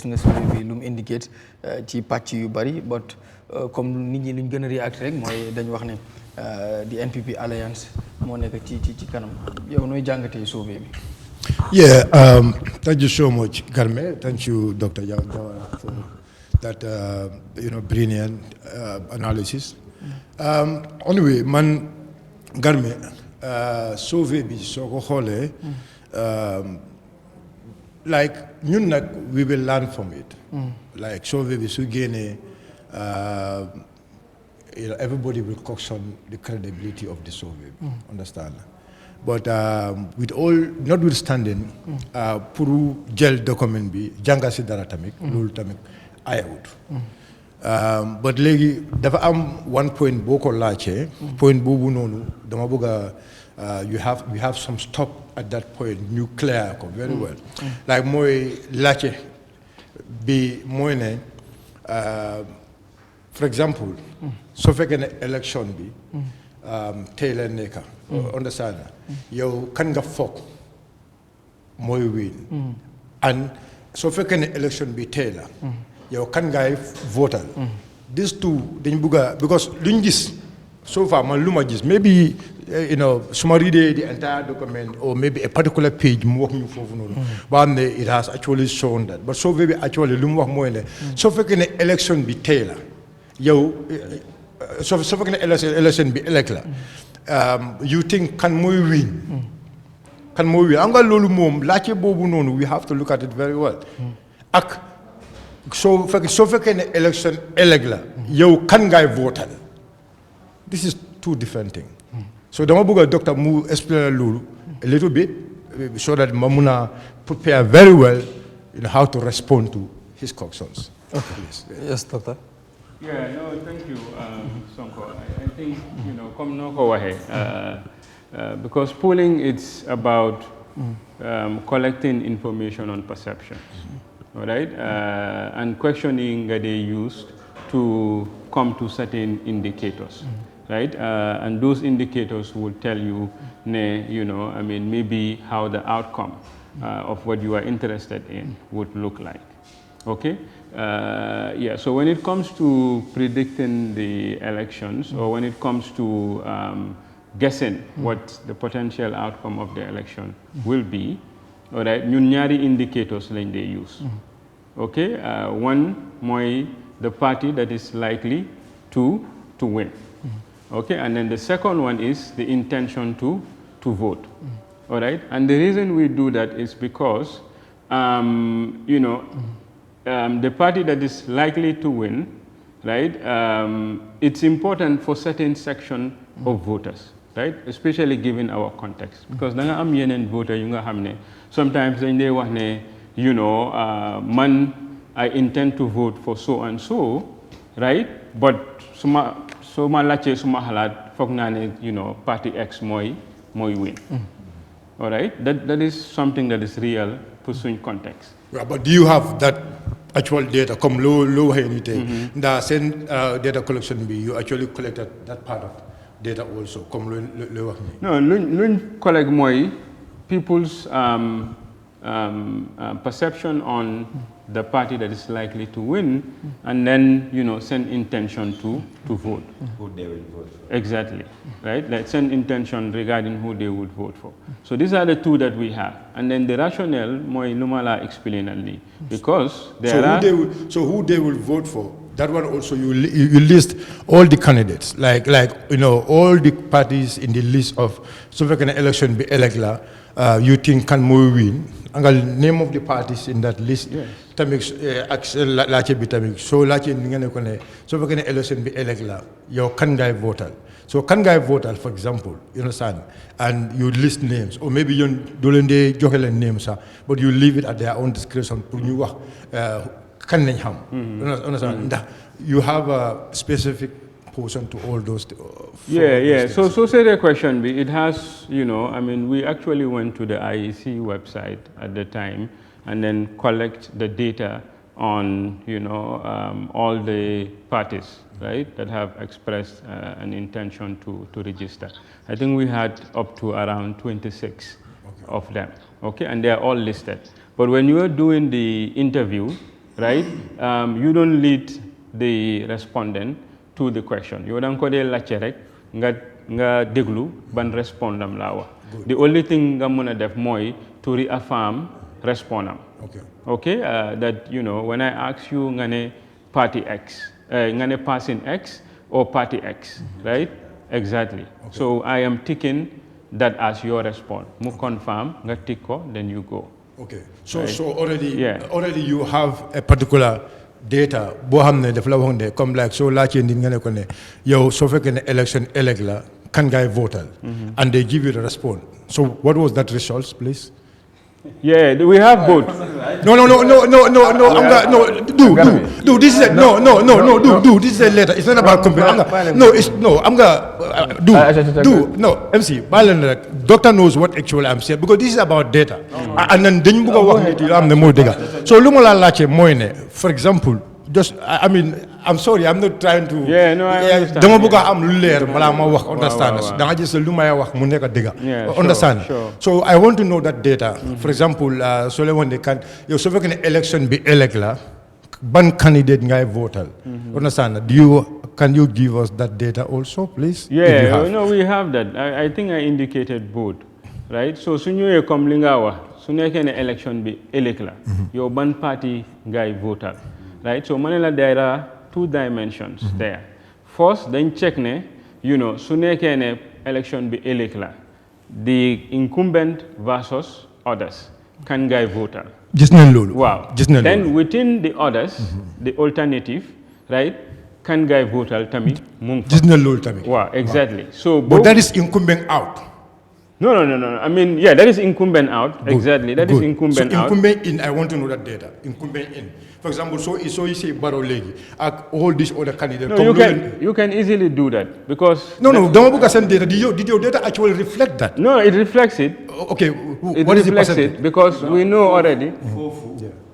nga survey bi lu mu indicate ci pàcc yu bari but comme nit ñi luñ gën a react rek mooy dañ wax ne the NPP alliance moo nekk ci kanam yow nooy jàngatee survey bi. Yeah, thank you so much, Garme. Thank you, Dr. Jawara, for that brilliant analysis. Anyway, man, Garme, survey bi soo ko xoolee like ñun nag we will learn from it. Like survey bi su génnee everybody will question the credibility of the survey. Understand? But with all notwithstanding, pour jël document bi jànga si dara tamit loolu tamit ayawut. But léegi dafa am one point boo ko laajtee. Point boobu noonu dama bëgg a we have some stop at that point ñu clear ko very well. Like mooy laajte bi mooy ne for example soo fekkee ne election bi tey la nekka understand yow kan nga foog mooy win and soo fekkee ne election bi tey la yow kan ngay votal these two dañ bëgg a because luñ gis so far man lu ma gis maybe suma reading the entire document or maybe a particular page mu wax ñu foofu noonu ba am ne it has actually shown that but so maybe actually lu mu wax mooy ne soo fekkee ne election bi tey la yow soo fekkee ne election bi elect la you think kan mooy win am nga loolu moom laajte boobu noonu we have to look at it very well ak soo fekkee ne election elect la yow kan ngay votal this is two different things so dama bëgg a doctor mu explain loolu a little bit so that ma mun a prepare very well how to respond to his questions. Okay. Please. Yes, doctor. Yeah, no, thank you, Sonko. I think, come noko wahe, because polling it's about collecting information on perception, all right, and questioning that they used to come to certain indicators, right, and those indicators will tell you, maybe how the outcome of what you are interested in would look like, okay. So when it comes to predicting the elections or when it comes to guessing what the potential outcome of the election will be, all right, ñun ñaari indicators lañ they use. Okay, one mooy the party that is likely to win. Okay, and then the second one is the intention to vote. All right, and the reason we do that is because the party that is likely to win, right, it's important for certain section of voters, right, especially given our context. Because da nga am yenen voter yu nga xamne sometimes dañ lay wax ne man I intend to vote for so and so, right, but suma laajte suma xalaat foog naa ne party X mooy win. All right, that is something that is real for suñ context. Yeah, but do you have that actual data come low anything the same data collection be you actually collected that part of data also come low no luñ collect mooy people's perception on the party that is likely to win and then send intention to vote who they will vote for. Exactly, right, like send intention regarding who they would vote for. So these are the two that we have, and then the rationale mooy lumala explain ali because there who they will vote for, that one also you list all the candidates like all the parties in the list of so if an election be elect la you think can more win angal name of the parties in that list. Yes. Tamik laajte bi tamit so laajte ni nga ne ko ne so fekkee ne election bi elect la yow kan ngay votal so kan ngay votal for example you understand and you list names or maybe you doo leen dee joxe leen names sax but you leave it at their own discretion pour ñu wax kan lañ xam understand ndax you have a specific portion to all those so say the question it has we actually went to the IEC website at the time and then collect the data on all the parties, right, that have expressed an intention to register. I think we had up to around 26 of them, okay, and they are all listed. But when you are doing the interview, right? You don't lead the respondent to the question. You don't call it nga déglu ban respondam la wax. The only thing nga mëna def moy to reaffirm respondam. Okay, that when I ask you nga ne party X, nga ne person X or party X, right? Exactly. So I am ticking that as your response. Mu confirm nga tick ko, then you go. Okay. So already you have a particular data bo xamne daf la wax ne comme like so la ci nit nga ne ko ne yow so fekk ne election elect la kan ngay votal and they give you the response. So what was that results, please? Yeah, we have both. No. This is this is a letter. It's not about computer. MC. Doctor knows what actually I'm saying because this is about data. And then so for example, just I'm sorry, I'm not trying to. Yeah, no, I understand. Understand? Sure. So I want to know that data. For example, so when they can, so if an election be elect la, ban candidate ngay votal. Understand? Can you give us that data also, please? Yeah, we have that. I think I indicated both, right? So sunyo kom lingawa, sunyo kene election be elect la, your ban party ngay votal. Right, so manila there are two dimensions there. First, then check ne, suneke election be elecla. The incumbent versus others. Can guy voter? Wow. Then within the others, the alternative, right? Can guy voter tami mung. Wow, exactly. So but that is incumbent out. No. I mean, yeah, that is incumbent out. Good. Exactly. That is incumbent out. So incumbent in, I want to know that data. Incumbent in. For example, so you say Barrow Legi, all these other candidates. No, you can easily do that because. No. Don't look at some data. Did your data actually reflect that? No, it reflects it. Okay. What is the percentage? It because we know already.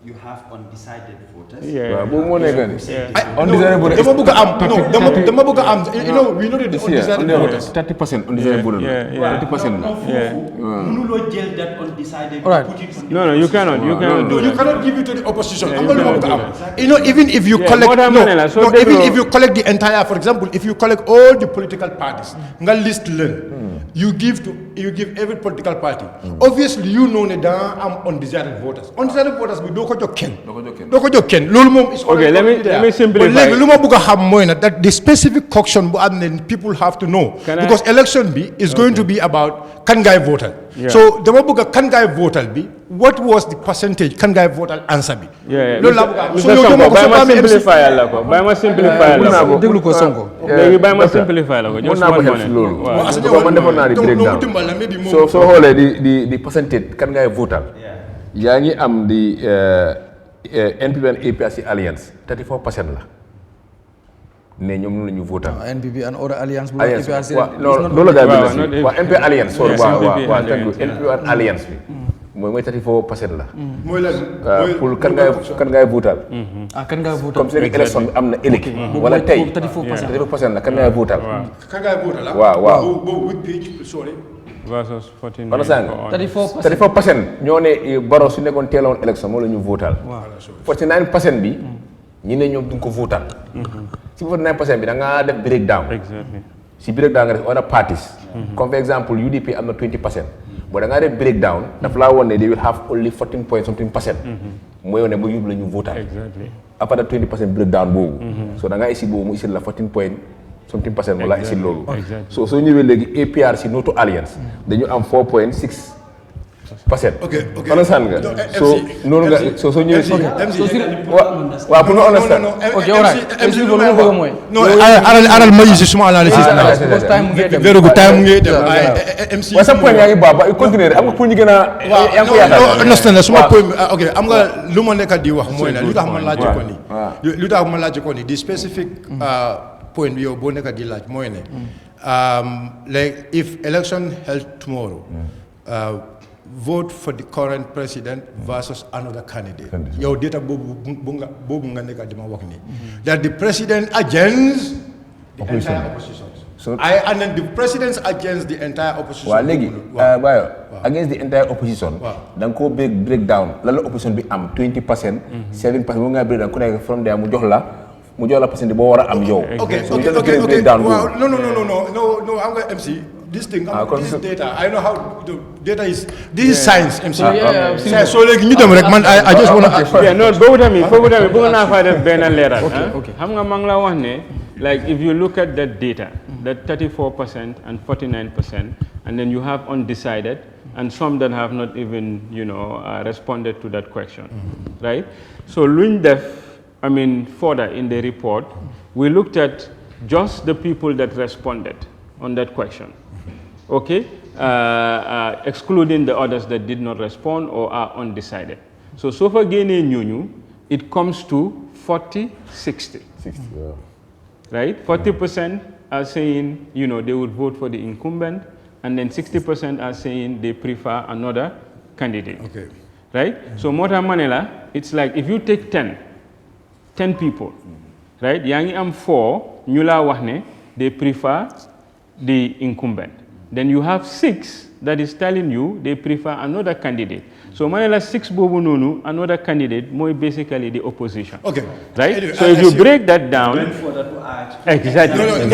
You have undecided voters. Yeah. Undecided voters. We know the undecided voters. 30% undecided voters. 30%. No, you cannot. You cannot do that. You cannot give it to the opposition. Even if you collect, even if you collect the entire, for example, if you collect all the political parties, list you give every political party. Obviously, you know that I'm undesired voters. Undesired voters, we don't go Ken. Okay, let me simplify. That the specific auction people have to know because election is going to be about can guy voter. Yeah. So the Mabuga can guy voter be what was the percentage can guy voter answer be? Yeah. So you simplify by my simplify by my simplify just so the percentage can guy voter. Yangi am the NPP and APRC alliance 34% la. Ne ñom lañu voter. NPP and other alliance. No, NPP alliance sorry NPP and alliance bi. Moy 34% la. Moy la pour kan ngay voter. Kan ngay voter. Comme c'est élection amna élect wala tay 34% la kan ngay voter. Kan ngay voter la. Waaw. With page sorry. Versus 14. 34% ñoo ne Barrow su nekkoon teeloon élection moo la ñu votal. 49% bi ñi ne ñoom duñ ko votal. Si 49% bi da nga def breakdown. Exactly. Si breakdown nga def other parties. Comme for example UDP am na 20%. But da nga def breakdown daf laa woon ne they will have only 14 point something percent. mooy yow ne ba yóbbu la ñu votal. Exactly. Après 20% breakdown boobu. So da nga isi boobu mu isi la 14 point something percent wala isi loolu. So soo ñëwee léegi APRC Noto Alliance dañu am 4.6%. Okay. Understand nga? So noonu nga so ñëwee si. Waaw pour nga understand. Okay, alright. MC ko lu bëgg mooy. No, aral ma yisi suma analysis na. Very good time ngay dem. MC. Wa sa point yaa ngi baax ba continuer am nga pour ñu gën a yaa ko yaakaar. Understand suma point okay, am nga lu ma nekk di wax mooy la lu tax ma laaj ko ni. Lu tax ma laaj ko ni the specific point yow boo nekk di laaj mooy ne like if election held tomorrow vote for the current president versus another candidate. Your data bobu nga nekk di ma wax ni that the president against the entire opposition. So and then the president's against the entire opposition. Well, against the entire opposition. Then go break down. La opposition be 20%, 7%. Mo nga break down. Kuna from there mu jox la percent bo wara am yow. Okay. So break down. Well, no. I'm going MC. This thing, this is data. I know how the data is. This is science, MC. So like you dem rek man I just want to. Yeah, no. Go with me. Go na fa def ben leral. Okay. Xam nga mang la wax ne, like if you look at that data, that 34% and 49%, and then you have undecided, and some that have not even, responded to that question, right? So further in the report, we looked at just the people that responded on that question, okay? Excluding the others that did not respond or are undecided. So far, it comes to 40-60. Right? 40% are saying, they would vote for the incumbent, and then 60% are saying they prefer another candidate. Okay. Right? So Mota Manila, it's like if you take 10 people, right? Yangi am 4, Nyula Wahne, they prefer the incumbent. Then you have 6 that is telling you they prefer another candidate. So Manila 6 bobu nonu, another candidate, more basically the opposition. Okay. Right? Anyway, so if you break that down, exactly. So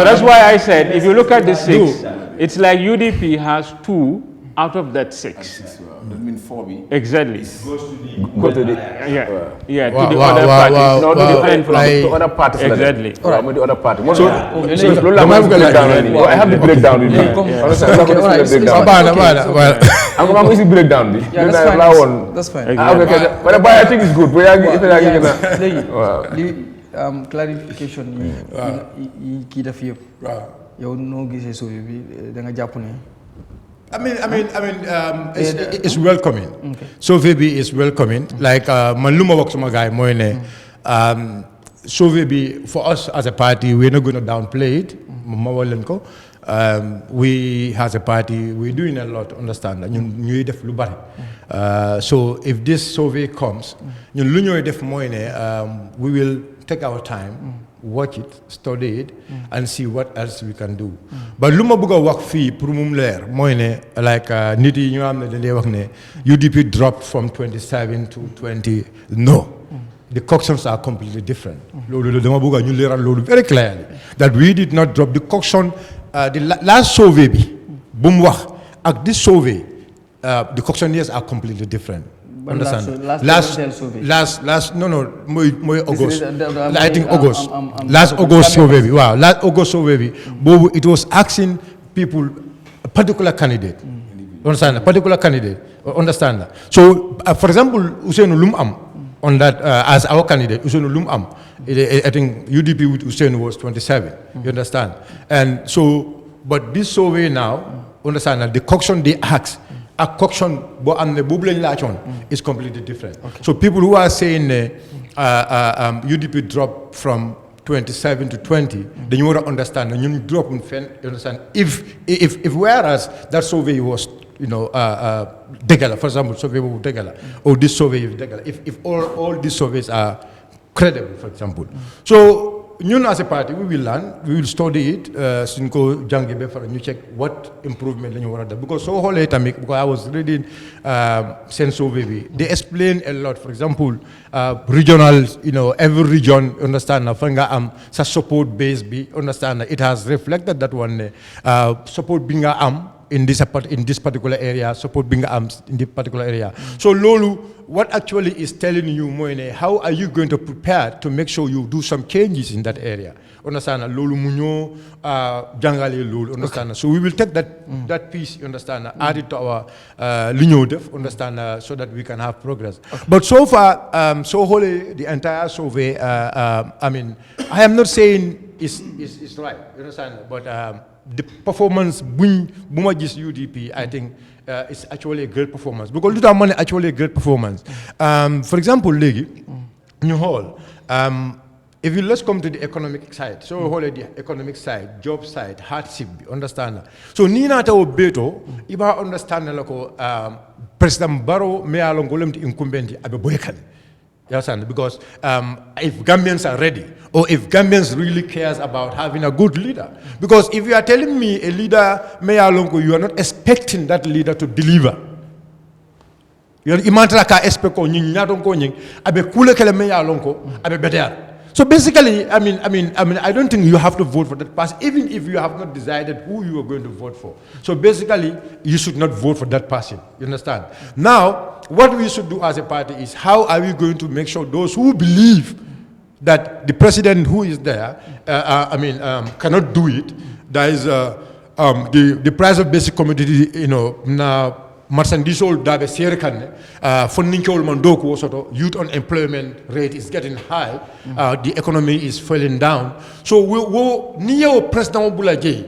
that's why I said if you look at the 6, it's like UDP has 2 out of that 6. That means 4B. Exactly. Go to the to the other parties. No, to other parties. Exactly. All right, the other party. So I have the breakdown with me. I'm going to breakdown. That's fine. But I think it's good. Clarification yi kii def yëpp. Yow noo gisee sauvé bi da nga jàpp ne. It's welcoming. Okay. Sovebi is welcoming. Like Maluma works my guy Moine. Sovebi for us as a party, we're not going to downplay it. We as a party, we're doing a lot. Understand that? So if this survey comes, we will take our time. Watch it, study it, and see what else we can do. But luma buga work fee prumum leer moine like niti ñu am na dañ wax ne UDP dropped from 27 to 20. No. The cauctions are completely different. Lolu dama buga ñu leeral lolu very clearly that we did not drop the cauction the last survey bi bu mu wax ak this survey the cautionnaires are completely different. Understand? Last more August. I think August. Last August survey. Wow, last August survey. It was asking people a particular candidate. Understand? A particular candidate. Understand that? So, for example, Usain Lumam on that as our candidate, Usain Lumam. I think UDP with Usain was 27. You understand? And so, but this survey now, understand that the caution they ask. A caution and the bubbling lachon is completely different. Okay. So people who are saying UDP dropped from 27 to 20, then you want to understand. And you drop in you understand. If whereas that survey was Degala, for example, survey of Degala, or this survey of Degala, if all these surveys are credible, for example. So as a party, we will learn, we will study it, and you check what improvement you want to do. Because so whole because I was reading Senso Baby, they explain a lot. For example, regional, every region, understand, sa support base be, understand, it has reflected that one, support being in this particular area, support being arms in this particular area. So Lolu, what actually is telling you, Moine, how are you going to prepare to make sure you do some changes in that area? Understand? Lolu Munyo, Jangali Lulu, understand? Okay. So we will take that piece, understand, add it to our Linyodef, understand, so that we can have progress. Okay. But so far, so wholly, the entire survey, I am not saying it's right, you understand? But the performance, Bumagis UDP, I think it's actually a great performance. Because Luta Money actually a great performance. For example, Legi, New Hall, if you let's come to the economic side, so the economic side, job side, hardship, understand that. So Nina Tao Beto, Iba understand President Barrow, me along Golem to incumbent Abe Boykan. You understand? Because if Gambians are ready, or if Gambians really cares about having a good leader, because if you are telling me a leader, Mayor Lonko, you are not expecting that leader to deliver. You imagine ka expect ko nying nyaton ko nying abe kule kele Mayor Lonko abe better. So basically, I don't think you have to vote for that person, even if you have not decided who you are going to vote for. So basically, you should not vote for that person. You understand? Now, what we should do as a party is how are we going to make sure those who believe that the president who is there, cannot do it. There is the price of basic commodity, now. Marsandisol dabe serikane fonninkol mandoko soto youth unemployment rate is getting high, the economy is falling down, so we niyo president bulaje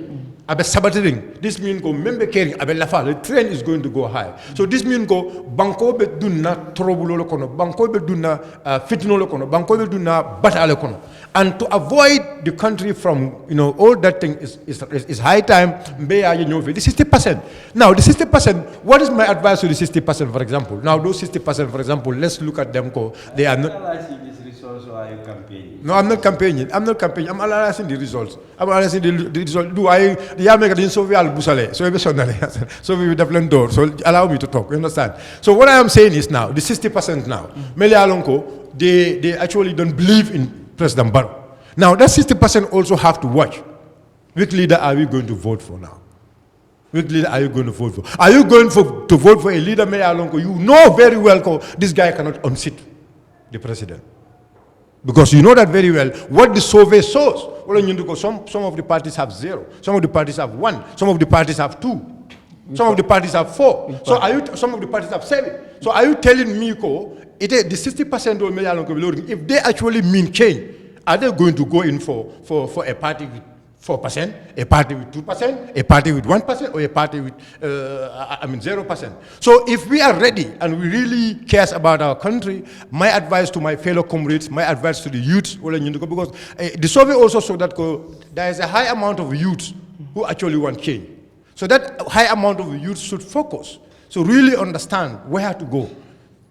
abe sabatering, this mean go member caring abe lafa, the trend is going to go high. So this mean go banko be dunna trouble lo kono, banko be dunna fitno lo kono, banko be dunna batale kono. And to avoid the country from, all that thing is high time, the 60%. Now, the 60%, what is my advice to the 60%, for example? Now, those 60%, for example, let's look at them. They are not... analyzing these results, or are you campaigning? No, I'm not campaigning. I'm analyzing the results. I'm analyzing the results. Do I... So we will definitely door. So allow me to talk, you understand? So what I am saying is now, the 60% now, Mele Alonko, they actually don't believe in President Barrow. Now, that 60% also have to watch. Which leader are we going to vote for now? Which leader are you going to vote for? Are you going to vote for a leader, Mayor Alonko? You know very well this guy cannot unseat the president. Because you know that very well. What the survey shows, some of the parties have 0, some of the parties have 1, some of the parties have 2, some of the parties have 4. So some of the parties have 7. So are you telling me, the 60% if they actually mean change, are they going to go in for a party with 4%, a party with 2%, a party with 1%, or a party with 0%? So if we are ready and we really cares about our country, my advice to my fellow comrades, my advice to the youths, because the survey also showed that there is a high amount of youths who actually want change. So that high amount of youths should focus, so really understand where to go.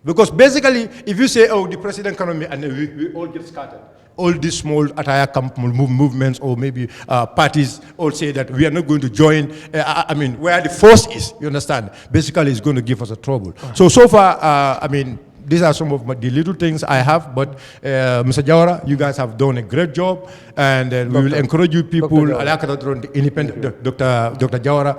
Because basically, if you say, the president cannot make, and we all get scattered. All these small attire movements or maybe parties all say that we are not going to join, where the force is, you understand? Basically, it's going to give us a trouble. So far, these are some of the little things I have, but Mr. Jawara, you guys have done a great job, and we will encourage you people, the independent, Dr. Jawara,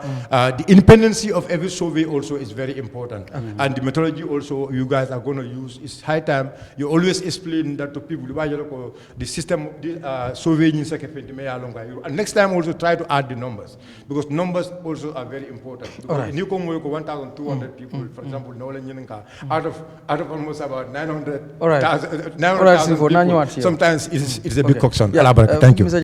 the independency of every survey also is very important. And the methodology also you guys are going to use, it's high time. You always explain that to people, the system, surveying and next time also try to add the numbers, because numbers also are very important. Because in 1,200 people, for example, out of almost about 900,000 people. Sometimes it's a big coxon. Thank you.